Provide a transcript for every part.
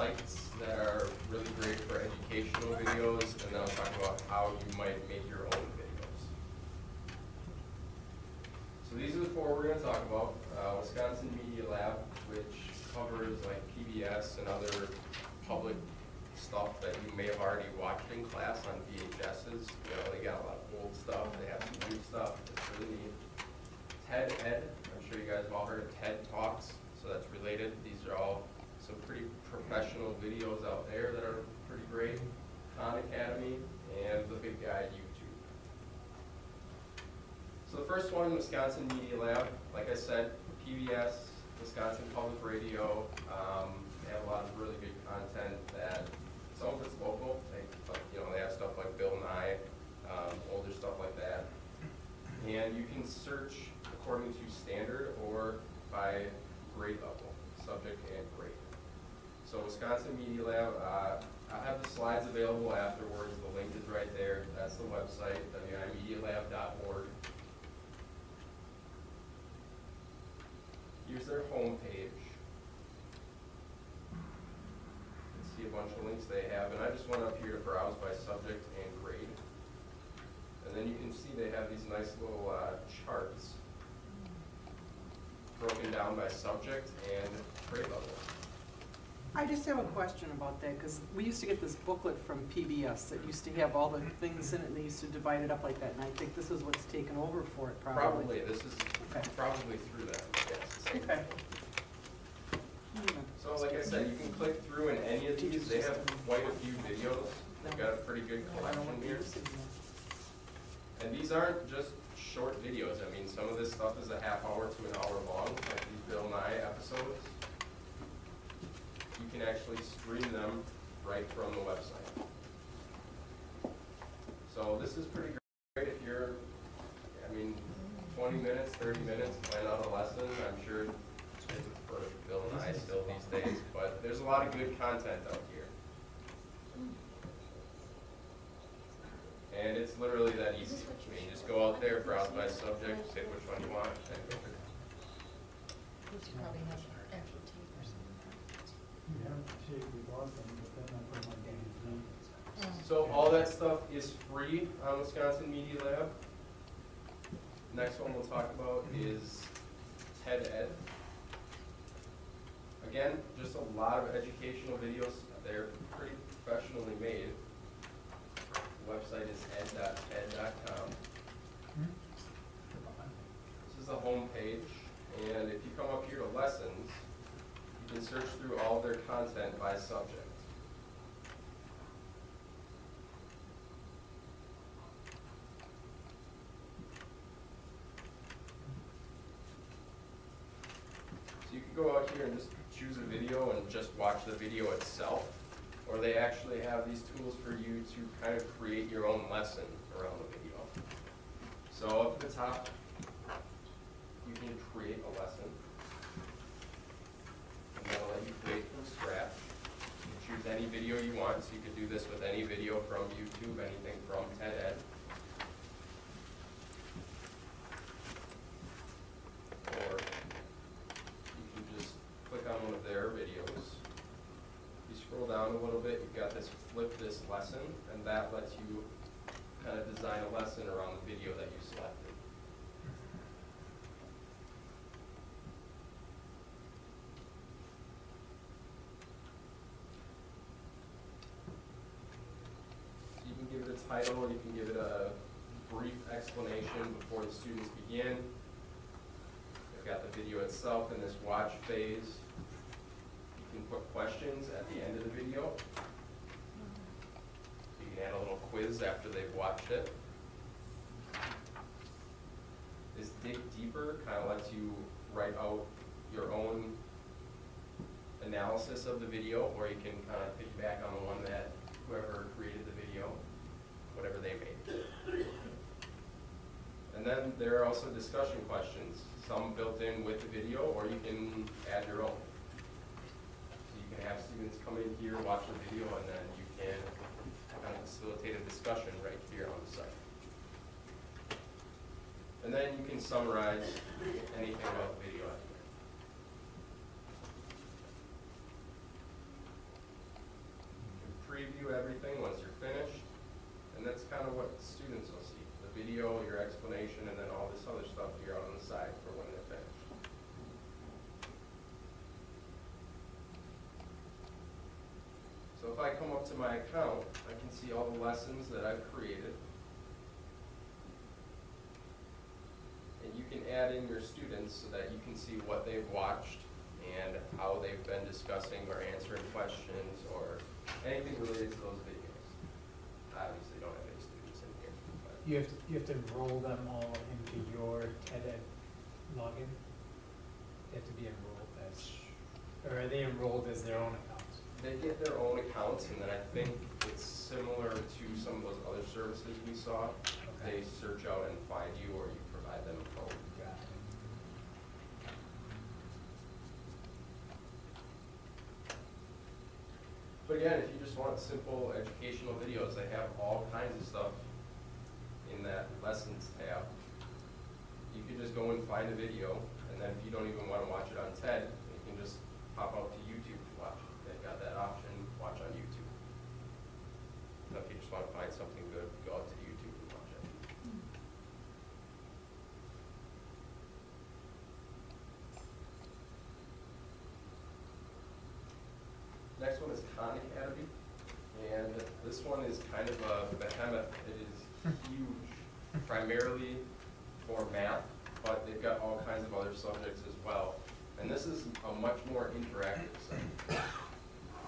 sites that are really great for educational videos, and then I'll talk about how you might make your own videos. So these are the four we're going to talk about. Wisconsin Media Lab, which covers like PBS and other public stuff that you may have already watched in class on VHSs. You know, they got a lot of old stuff, they have some new stuff, it's really neat. TED Ed, I'm sure you guys have all heard of TED Talks, so that's related. These are all some pretty professional videos out there that are pretty great. Khan Academy, and the big guy, YouTube. So the first one, Wisconsin Media Lab, like I said, PBS, Wisconsin Public Radio, they have a lot of really good content that, some of it's local, they have stuff like Bill Nye, older stuff like that. And you can search according to standard or by grade level, subject and grade. So Wisconsin Media Lab, I have the slides available afterwards. The link is right there. That's the website, wimedialab.org. Here's their homepage. You can see a bunch of links they have, and I just went up here to browse by subject and grade. And then you can see they have these nice little charts broken down by subject and grade level. I just have a question about that, because we used to get this booklet from PBS that used to have all the things in it, and they used to divide it up like that, and I think this is what's taken over for it, probably. Probably. This is probably through that, yes. Okay. So like I said, you can click through in any of these. They have quite a few videos. They've got a pretty good collection here. And these aren't just short videos. I mean, some of this stuff is a half hour to an hour long, like these Bill Nye episodes. You can actually stream them right from the website. So this is pretty great if you're, 20 minutes, 30 minutes, plan out a lesson. I'm sure kids would prefer Bill Nye still these days, but there's a lot of good content out here. And it's literally that easy. You just go out there, browse by subject, pick which one you want, and go through. You probably have actual tape or something. You have to take the bought them, but then I put my games in. So all that stuff is free on Wisconsin Media Lab. Next one we'll talk about is TED Ed. Again, just a lot of educational videos. They're pretty professionally made. The website is ed.ted.com. This is the home page, and if you come up here to lessons, you can search through all their content by subject. So you can go out here and just choose a video and just watch the video itself, or they actually have these tools for you to kind of create your own lesson around the video. So up at the top, you can create a lesson. And they'll let you create from scratch. You can choose any video you want, so you could do this with any video from YouTube, anything from TED Ed. Or you can just click on one of their videos. You scroll down a little bit, you've got this flip this lesson, and that lets you kind of design a lesson around the video that you selected. So you can give it a title, you can give it a brief explanation before the students begin. They've got the video itself in this watch phase. You can put questions at the end of the video. You can add a little quiz after they've watched it. This dig deeper kind of lets you write out your own analysis of the video, or you can kind of piggyback on the one that whoever created the video, whatever they made. And then there are also discussion questions, some built in with the video, or you can add your own. So you can have students come in here, watch the video, and then you can kind of facilitate a discussion right here on the site. And then you can summarize anything about the video at the end. preview everything once you're finished, and that's kind of what students will see. The video, your explanation, and then all this other stuff here on the side for when they're finished. So if I come up to my account, I can see all the lessons that I've created. And you can add in your students so that you can see what they've watched and how they've been discussing or answering questions or anything related to those videos. I obviously don't have any students in here. But You have to enroll them all into your TED login? They have to be enrolled as, or are they enrolled as their own accounts? they get their own accounts, and then I think it's similar to some of those other services we saw. Okay. They search out and find you, or you provide them a code. Got it. But again, if you just want simple educational videos, they have all kinds of stuff in that lessons tab. You can just go and find a video, and then if you don't even want to watch it on TED, you can just pop out to YouTube to watch it. They've got that option, watch on YouTube. Now, if you just want to find something good, go out to YouTube and watch it. Next one is Khan Academy, and this one is kind of a behemoth. It is huge, primarily for math, but they've got all kinds of other subjects as well. And this is a much more interactive site.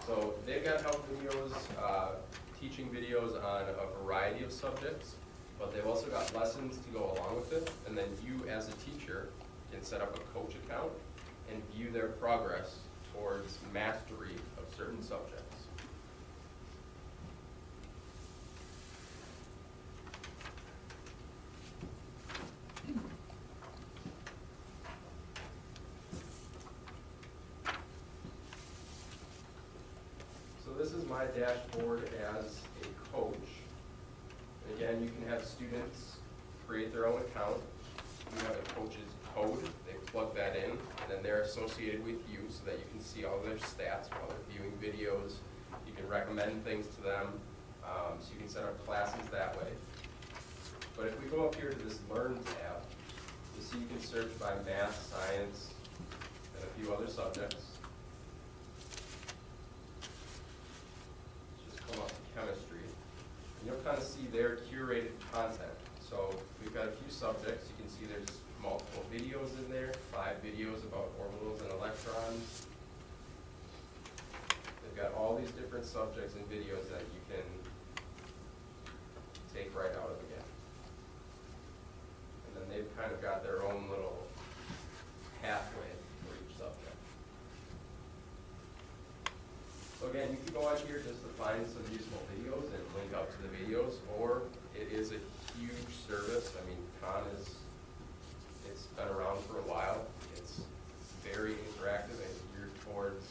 So they've got help videos, teaching videos on a variety of subjects, but they've also got lessons to go along with it. And then you, as a teacher, can set up a coach account and view their progress towards mastery of certain subjects. So this is my dashboard as a coach. And again, you can have students create their own account. You have a coach's code, they plug that in, and then they're associated with you so that you can see all their stats while they're viewing videos. You can recommend things to them, so you can set up classes that way. But if we go up here to this Learn tab, you see you can search by math, science, and a few other subjects. Just come up to chemistry, and you'll kind of see their curated content. So we've got a few subjects. You can see there's multiple videos in there, 5 videos about orbitals and electrons. They've got all these different subjects and videos that you can take right out of the gap. And then they've kind of got their own little pathway for each subject. So again, you can go out here just to find some useful videos and link up to the videos, or it is a huge service. I mean, Khan it's been around for a while. It's very interactive and geared towards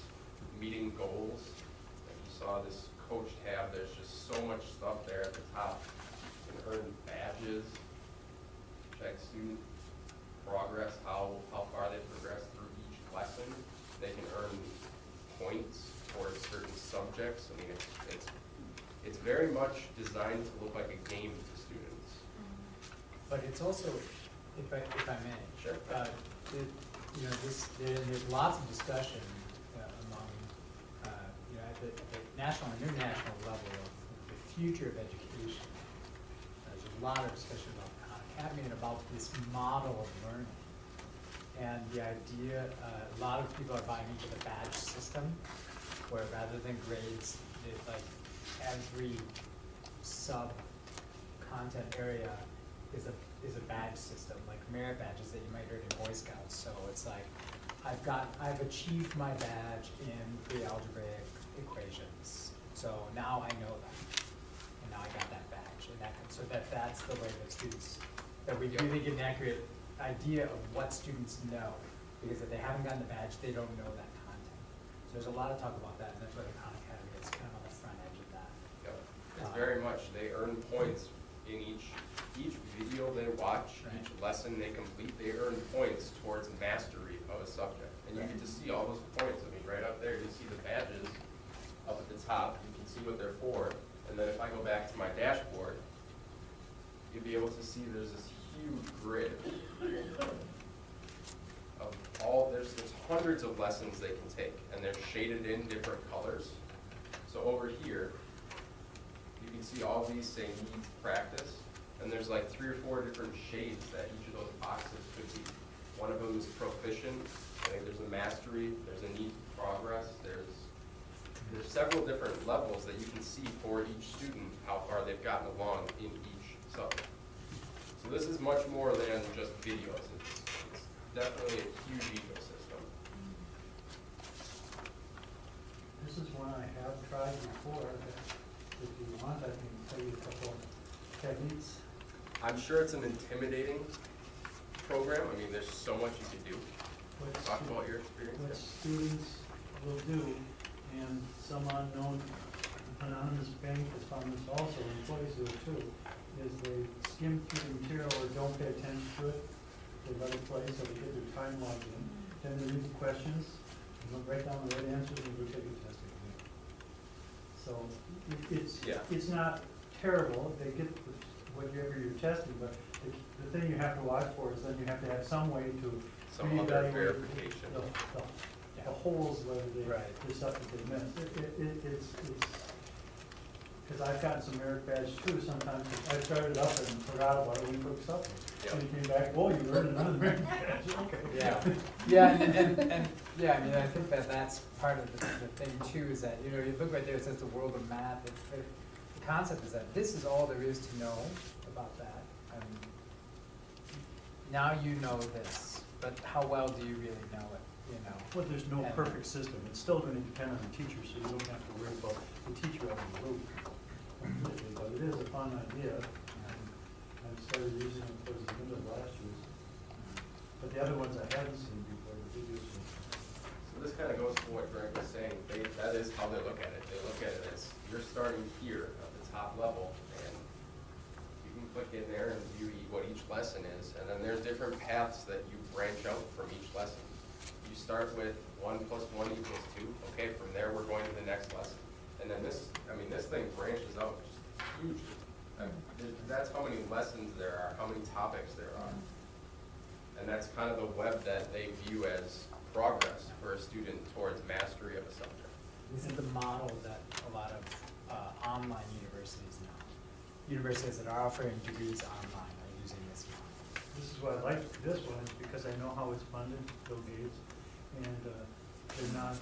meeting goals. Like you saw this coach tab, there's just so much stuff there at the top. You can earn badges, check student progress, how far they progress through each lesson. They can earn points towards certain subjects. I mean, it's very much designed to look like a game to students. But it's also, if I may. Sure. There's lots of discussion among, at the national and international level of the future of education. There's a lot of discussion about Khan Academy and about this model of learning. And the idea, a lot of people are buying into the badge system, where rather than grades, like every sub-content area is a badge system, like merit badges that you might earn in Boy Scouts. So it's like, I've achieved my badge in pre-algebraic equations. So now I know that, and now I got that badge, and that's the way that students, that we really get an accurate idea of what students know, because if they haven't gotten the badge, they don't know that content. So there's a lot of talk about that, and that's why the Khan Academy is kind of on the front edge of that. Yep. It's very much, they earn points in each video they watch, Right. each lesson they complete, they earn points towards mastery of a subject. And you get to see all those points. I mean, right up there, you see the badges up at the top. You can see what they're for. And then if I go back to my dashboard, you'll be able to see there's this huge grid of there's hundreds of lessons they can take, and they're shaded in different colors. So over here, you can see all these say needs practice, and there's like 3 or 4 different shades that each of those boxes could be. One of them is proficient, I think there's a mastery, there's a need progress, there's several different levels that you can see for each student, how far they've gotten along in each subject. So this is much more than just videos. It's definitely a huge ecosystem. This is one I have tried before, if you want, I can tell you a couple techniques. I'm sure it's an intimidating program. I mean, there's so much you can do. Talk about your experience. What students will do, and some unknown anonymous bank has found this also, employees do it too, is they skim through the material or don't pay attention to it. They let it play so they get their time logged in. Then they read the questions, and they'll write down the right answers and go take a test again. So it's not terrible. They get whatever you're testing, but the thing you have to watch for is then you have to have some way to Some other reevaluate verification. the holes, whether they, Right. the stuff that they missed. It's, because I've gotten some merit badge too sometimes. I started up and forgot about it when we took supper. Yep. And he came back, oh, you earned another merit badge, okay. Yeah, yeah, and yeah, I mean, I think that's part of the thing too, is that, you know, you look right there, it says the world of math. The concept is that this is all there is to know about that. And now you know this, but how well do you really know it, you know? Well, there's no And- perfect system. It's still going to depend on the teacher, so you don't have to worry about the teacher out of the loop completely. But it is a fun idea, and I've started using it towards the end of last year. But the other ones I haven't seen before, the videos. So this kind of goes to what Greg was saying. That is how they look at it. They look at it as you're starting here at the top level, and you can click in there and view what each lesson is, and then there's different paths that you branch out from each lesson. You start with 1 + 1 = 2. Okay, from there we're going to the next lesson. And then this thing branches out just hugely. That's how many lessons there are, how many topics there are. And that's kind of the web that they view as progress for a student towards mastery of a subject. This is the model that a lot of online universities now, universities that are offering degrees online are using this model. This is why I like this one, is because I know how it's funded, Bill Gates, and they're not,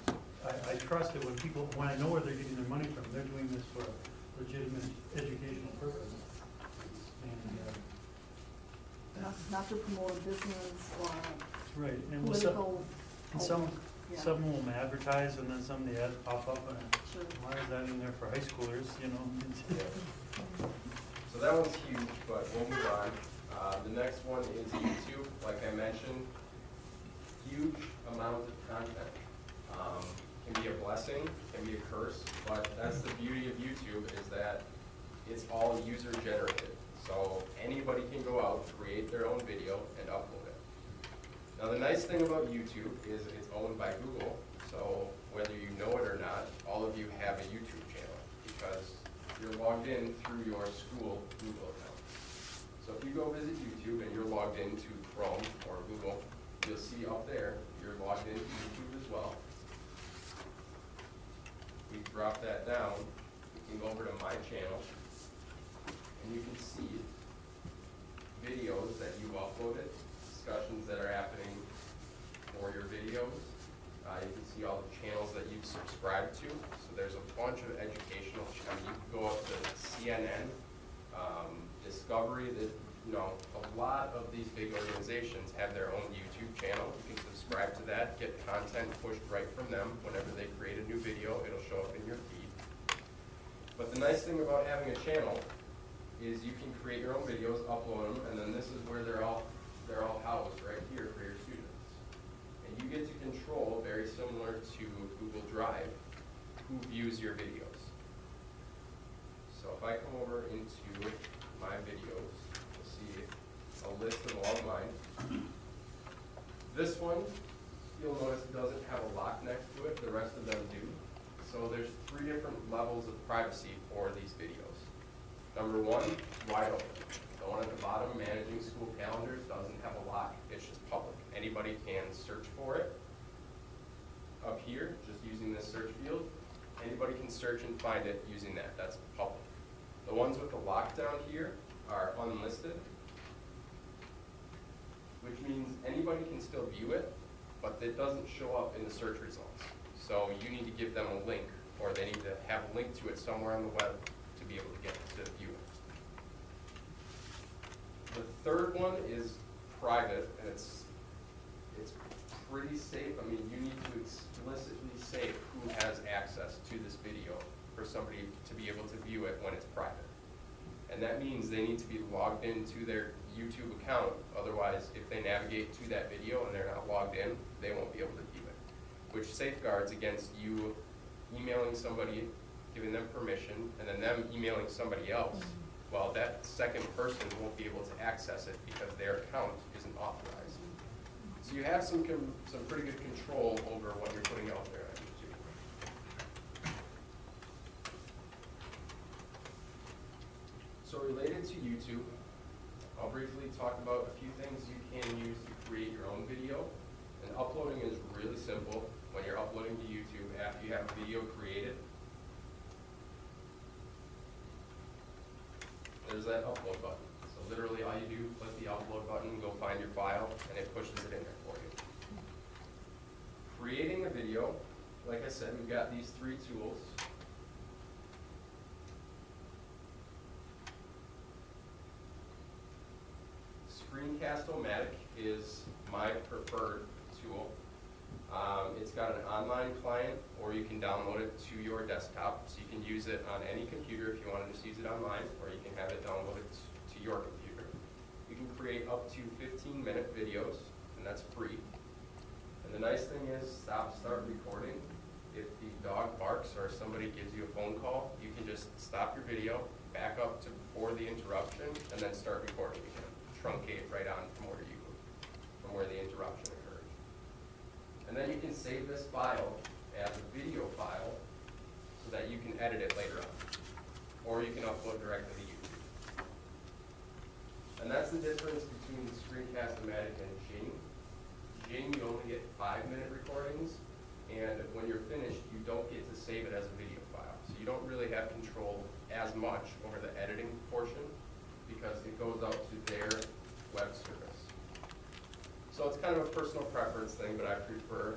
I trust it when I know where they're getting their money from, they're doing this for a legitimate educational purpose. And, Not to promote a business or right, and political. some Yeah. will advertise, and then some of the ads pop up, and Sure. why is that in there for high schoolers, you know? So that one's huge, but we'll move on. The next one is YouTube. Like I mentioned, huge amount of content. Can be a blessing, can be a curse, but that's the beauty of YouTube, is that it's all user generated. So anybody can go out, create their own video, and upload it. Now the nice thing about YouTube is it's owned by Google, so whether you know it or not, all of you have a YouTube channel, because you're logged in through your school Google account. So if you go visit YouTube and you're logged into Chrome or Google, you'll see up there, you're logged into YouTube as well. We drop that down, we can go over to my channel, and you can see videos that you've uploaded, discussions that are happening for your videos. You can see all the channels that you've subscribed to. So there's a bunch of educational channels. You can go up to CNN, Discovery. A lot of these big organizations have their own YouTube channel. You can subscribe to that, get content pushed right from them. Whenever they create a new video, it'll show up in your feed. But the nice thing about having a channel is you can create your own videos, upload them, and then this is where they're all housed right here for your students. And you get to control, very similar to Google Drive, who views your videos. So if I come over into my videos, you'll see a list of all of mine. This one, you'll notice, doesn't have a lock next to it. The rest of them do. So there's 3 different levels of privacy for these videos. Number 1, wide open. The one at the bottom, managing school calendars, doesn't have a lock. It's just public. Anybody can search for it. Up here, just using this search field, anybody can search and find it using that. That's public. The ones with the lockdown here are unlisted, which means anybody can still view it, but it doesn't show up in the search results. So you need to give them a link, or they need to have a link to it somewhere on the web to be able to get to view it. The third one is private, and it's pretty safe. I mean, you need to explicitly say who has access to this video for somebody to be able to view it when it's private. And that means they need to be logged into their YouTube account. Otherwise, if they navigate to that video and they're not logged in, they won't be able to view it, which safeguards against you emailing somebody, giving them permission, and then them emailing somebody else. Well, that second person won't be able to access it because their account isn't authorized. So you have some pretty good control over what you're putting out there on YouTube. So related to YouTube, I'll briefly talk about a few things you can use to create your own video. And uploading is really simple. When you're uploading to YouTube, after you have a video created, there's that upload button. So literally all you do, click the upload button, go find your file, and it pushes it in there for you. Creating a video, like I said, we've got these 3 tools. Screencast-o-matic is my preferred tool. It's got an online client, or you can download it to your desktop. So you can use it on any computer if you want to just use it online, or you can have it downloaded to your computer. You can create up to 15-minute videos, and that's free. And the nice thing is, start recording. If the dog barks or somebody gives you a phone call, you can just stop your video, back up to before the interruption, and then start recording again. Truncate right on from where the interruption occurred. And then you can save this file as a video file so that you can edit it later on. Or you can upload directly to YouTube. And that's the difference between Screencast-o-matic and Jing. Jing, you only get 5-minute recordings, and when you're finished, you don't get to save it as a video file. So you don't really have control as much over the editing portion because it goes out to their web service. So it's kind of a personal preference thing, but I prefer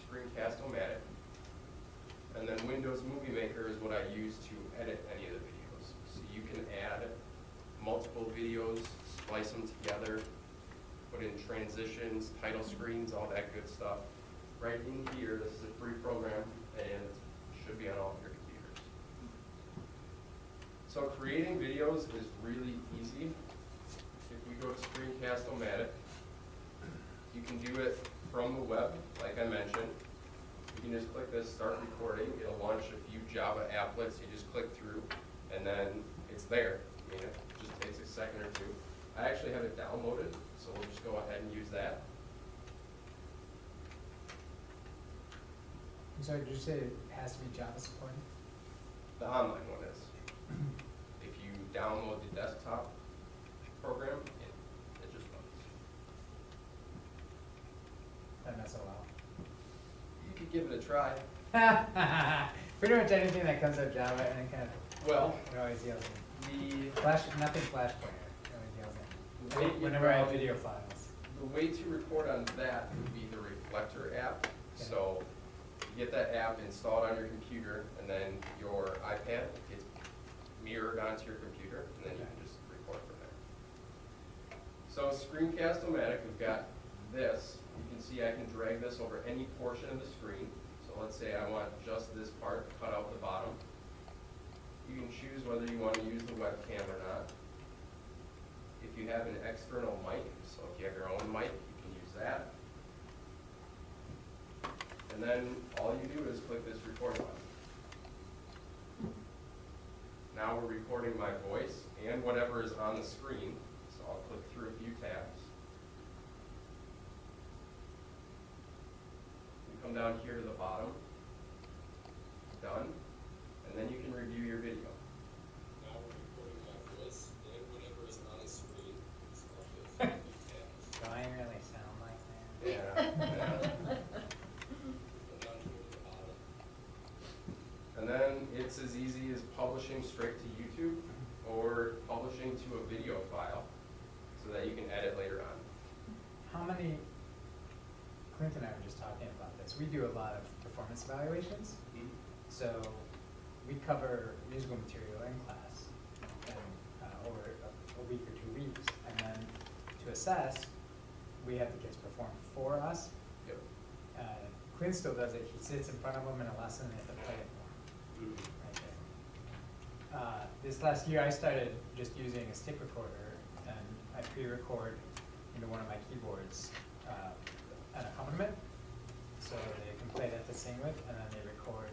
Screencast-o-matic. And then Windows Movie Maker is what I use to edit any of the videos. So you can add multiple videos, splice them together, put in transitions, title screens, all that good stuff. Right in here, this is a free program, and it should be on all of your computers. So creating videos is really easy. If we go to Screencast-o-matic, you can do it from the web, like I mentioned. You can just click this Start Recording. It'll launch a few Java applets. You just click through, and then it's there. I mean, it just takes a second or 2. I actually have it downloaded, so we'll just go ahead and use that. I'm sorry, did you say it has to be Java supported? The online one is. If you download the desktop program, it just runs. That mess a You could give it a try. while. Pretty much anything that comes out of Java, any kind of, Well, it always yells at me. the Nothing Flash player, it always yells at way me. you Whenever I have download- video files. The way to record on that would be the Reflector app. Okay. So you get that app installed on your computer, and then your iPad gets mirrored onto your computer, and then you can just record from there. So Screencast-o-matic, we've got this. You can see I can drag this over any portion of the screen. So let's say I want just this part, cut out the bottom. You can choose whether you want to use the webcam or not. If you have an external mic, so if you have your own mic, you can use that. And then all you do is click this record button. Now we're recording my voice and whatever is on the screen. So I'll click through a few tabs. We come down here to the bottom. done, and then you can review your video. Now we're recording my voice, and whatever is on the screen is what is being tagged. Do I really sound like that? Yeah. Yeah. Go down to the bottom. And then it's as easy as publishing straight to YouTube or publishing to a video file so that you can edit later on. How many, Clint and I were just talking about this, we do a lot of performance evaluations. So we cover musical material in class and, over a week or 2 weeks. And then to assess, we have the kids perform for us. Yep. Clint still does it. He sits in front of them in a lesson and they have to play it for him. Mhm. Right there. This last year, I started just using a stick recorder, and I pre-record into one of my keyboards an accompaniment, so they can play that to sing with, and then they record.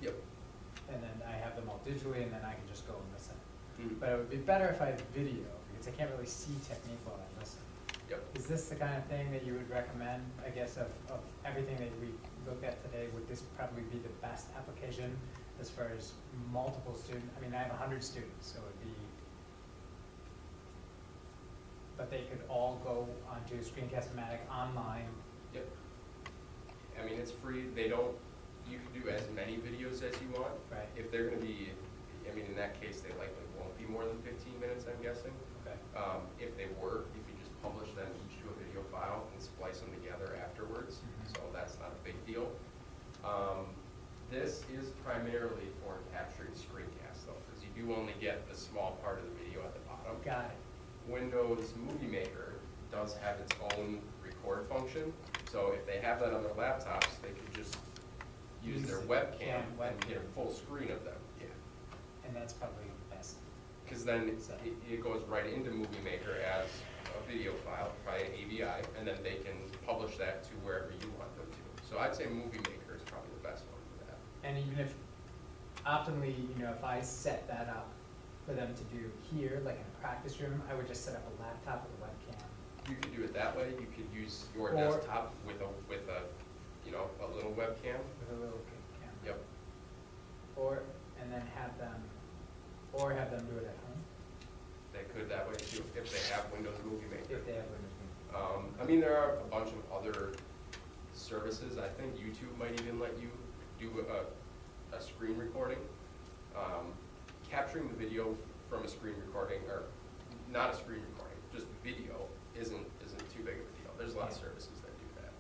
Yep. And then I have them all digitally, and then I can just go and listen. Mhm. But it would be better if I had video, because I can't really see technique while I listen. Yep. Is this the kind of thing that you would recommend, I guess, of everything that we looked at today? Would this probably be the best application as far as multiple students? I mean, I have 100 students, so it'd be, but they could all go onto Screencast-o-matic online. Yep. I mean, it's free. They don't, you can do as many videos as you want. Right. If they're gonna be, I mean, in that case, they likely won't be more than 15 minutes, I'm guessing. Okay. If they were, you could just publish them each to a video file and splice them together afterwards. Mhm. So that's not a big deal. This is primarily for capturing screencasts though, because you do only get the small part of the video at the bottom. Got it. Windows Movie Maker does have its own record function, so if they have that on their laptops, they could just use their Use webcam webcam. and get a full screen of them. Yeah. And that's probably the best. Because then So- it goes right into Movie Maker as a video file, probably an AVI, and then they can publish that to wherever you want them to. So I'd say Movie Maker is probably the best one for that. And even if, optimally, if I set that up for them to do here, like in a practice room, I would just set up a laptop with a webcam. You could do it that way. You could use your Or- desktop with a a little webcam. With a little camera. Yep. And then have them do it at home, They could that way too, if they have Windows Movie Maker. if they have Windows Movie. I mean, there are a bunch of other services. I think YouTube might even let you do a screen recording. Capturing the video from a screen recording, or not a screen recording, just video, isn't too big of a deal. There's a lot of Yeah. services that do that.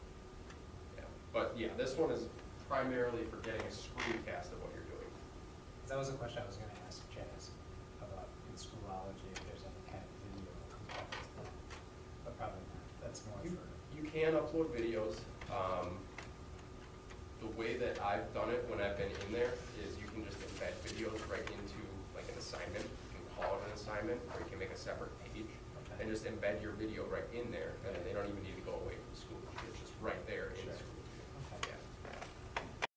Yeah, but yeah, this one is primarily for getting a screencast of what you're doing. That was a question I was gonna ask Chaz about in Schoolology, if there's any kind of video component to that. But probably not, that's more You, for, you can upload videos. The way that I've done it when I've been in there is you can just embed videos right into like an assignment. You can call it an assignment, or you can make a separate page and just embed your video right in there, and they don't even need to go away from school. It's just right there in Sure. school.